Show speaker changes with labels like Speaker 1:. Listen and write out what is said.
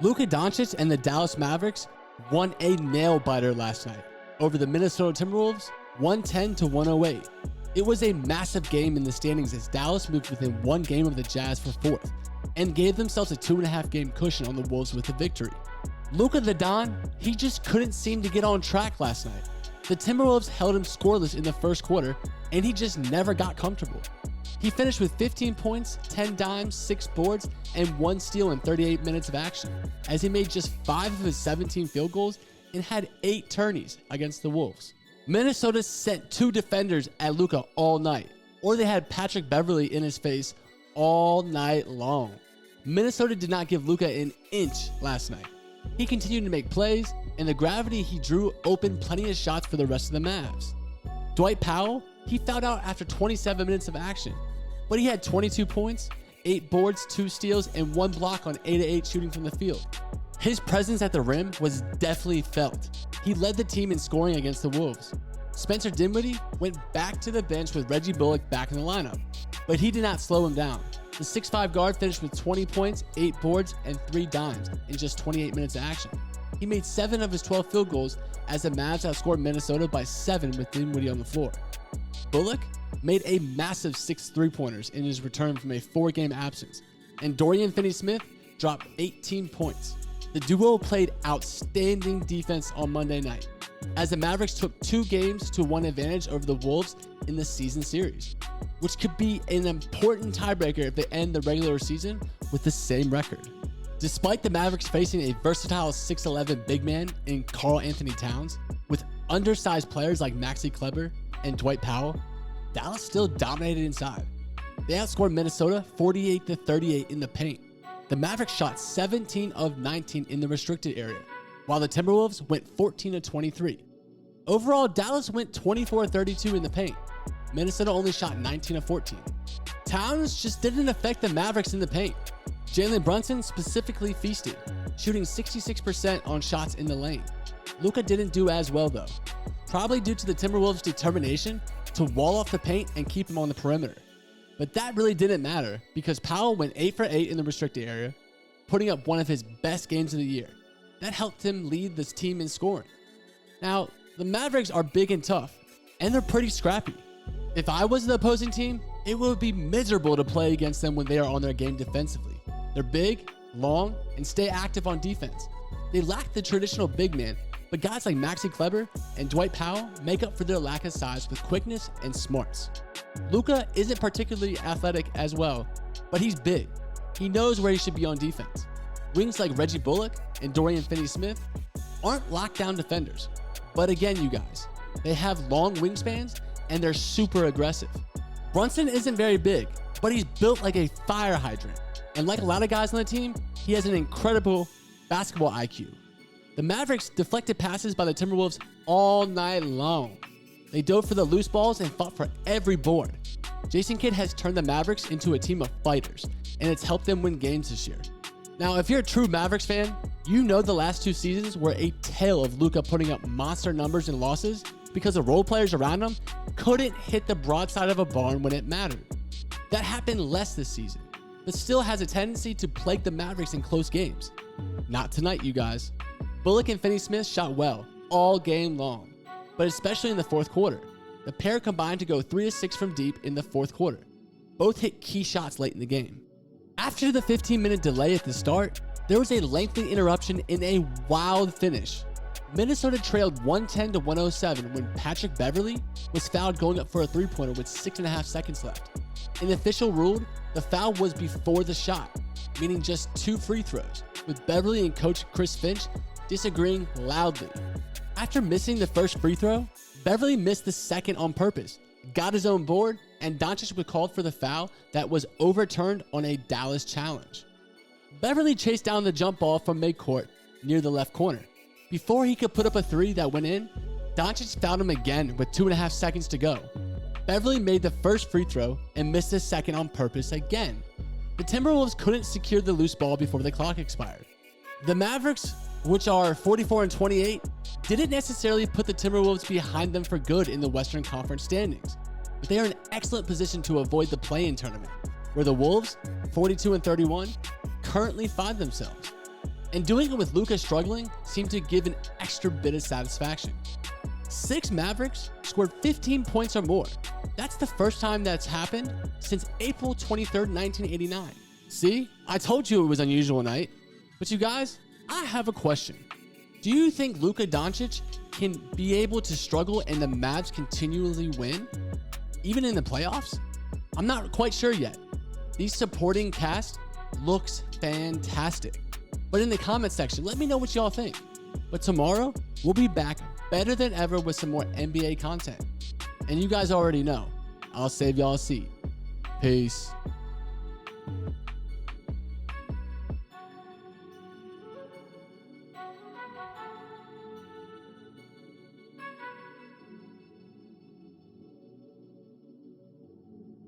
Speaker 1: Luka Doncic and the Dallas Mavericks won a nail-biter last night over the Minnesota Timberwolves, 110-108. It was a massive game in the standings as Dallas moved within one game of the Jazz for fourth and gave themselves a 2.5 game cushion on the Wolves with a victory. Luka the Don, he just couldn't seem to get on track last night. The Timberwolves held him scoreless in the first quarter, and he just never got comfortable. He finished with 15 points, 10 dimes, 6 boards, and 1 steal in 38 minutes of action, as he made just 5 of his 17 field goals and had 8 tourneys against the Wolves. Minnesota sent 2 defenders at Luka all night, or they had Patrick Beverley in his face all night long. Minnesota did not give Luka an inch last night. He continued to make plays, and the gravity he drew opened plenty of shots for the rest of the Mavs. Dwight Powell, he fouled out after 27 minutes of action, but he had 22 points, 8 boards, 2 steals, and 1 block on 8-8 shooting from the field. His presence at the rim was definitely felt. He led the team in scoring against the Wolves. Spencer Dinwiddie went back to the bench with Reggie Bullock back in the lineup, but he did not slow him down. The 6'5" guard finished with 20 points, 8 boards, and 3 dimes in just 28 minutes of action. He made 7 of his 12 field goals as the Mavs outscored Minnesota by 7 with Dinwiddie on the floor. Bullock made a massive 6 3-pointers in his return from a 4-game absence, and Dorian Finney-Smith dropped 18 points. The duo played outstanding defense on Monday night, as the Mavericks took 2 games to 1 advantage over the Wolves in the season series, which could be an important tiebreaker if they end the regular season with the same record. Despite the Mavericks facing a versatile 6'11" big man in Karl Anthony Towns, with undersized players like Maxi Kleber and Dwight Powell, Dallas still dominated inside. They outscored Minnesota 48-38 in the paint. The Mavericks shot 17 of 19 in the restricted area, while the Timberwolves went 14-23. Overall, Dallas went 24-32 in the paint. Minnesota only shot 19 of 14. Towns just didn't affect the Mavericks in the paint. Jalen Brunson specifically feasted, shooting 66% on shots in the lane. Luka didn't do as well though, probably due to the Timberwolves' determination to wall off the paint and keep him on the perimeter. But that really didn't matter because Powell went 8 for 8 in the restricted area, putting up one of his best games of the year. That helped him lead this team in scoring. Now, the Mavericks are big and tough, and they're pretty scrappy. If I was the opposing team, it would be miserable to play against them when they are on their game defensively. They're big, long, and stay active on defense. They lack the traditional big man, but guys like Maxi Kleber and Dwight Powell make up for their lack of size with quickness and smarts. Luka isn't particularly athletic as well, but he's big. He knows where he should be on defense. Wings like Reggie Bullock and Dorian Finney-Smith aren't lockdown defenders. But again, you guys, they have long wingspans and they're super aggressive. Brunson isn't very big, but he's built like a fire hydrant. And like a lot of guys on the team, he has an incredible basketball IQ. The Mavericks deflected passes by the Timberwolves all night long. They dove for the loose balls and fought for every board. Jason Kidd has turned the Mavericks into a team of fighters, and it's helped them win games this year. Now, if you're a true Mavericks fan, you know the last 2 seasons were a tale of Luka putting up monster numbers and losses because the role players around him couldn't hit the broadside of a barn when it mattered. That happened less this season, but still has a tendency to plague the Mavericks in close games. Not tonight, you guys. Bullock and Finney-Smith shot well all game long, but especially in the fourth quarter. The pair combined to go 3-6 from deep in the fourth quarter. Both hit key shots late in the game. After the 15-minute delay at the start, there was a lengthy interruption in a wild finish. Minnesota trailed 110-107 when Patrick Beverley was fouled going up for a 3-pointer with 6.5 seconds left. An official ruled the foul was before the shot, meaning just 2 free throws, with Beverley and coach Chris Finch disagreeing loudly. After missing the first free throw, Beverley missed the second on purpose, got his own board, and Doncic was called for the foul that was overturned on a Dallas challenge. Beverley chased down the jump ball from midcourt near the left corner. Before he could put up a 3 that went in, Doncic fouled him again with 2.5 seconds to go. Beverley made the first free throw and missed the second on purpose again. The Timberwolves couldn't secure the loose ball before the clock expired. The Mavericks, which are 44-28, didn't necessarily put the Timberwolves behind them for good in the Western Conference standings, but they are in excellent position to avoid the play-in tournament, where the Wolves, 42-31, currently find themselves. And doing it with Luka struggling seemed to give an extra bit of satisfaction. 6 Mavericks scored 15 points or more. That's the first time that's happened since April 23rd, 1989. See, I told you it was an unusual night. But you guys, I have a question. Do you think Luka Doncic can be able to struggle and the Mavs continually win, even in the playoffs? I'm not quite sure yet. The supporting cast looks fantastic. But in the comment section, let me know what y'all think. But tomorrow, we'll be back better than ever with some more NBA content. And you guys already know, I'll save y'all a seat. Peace.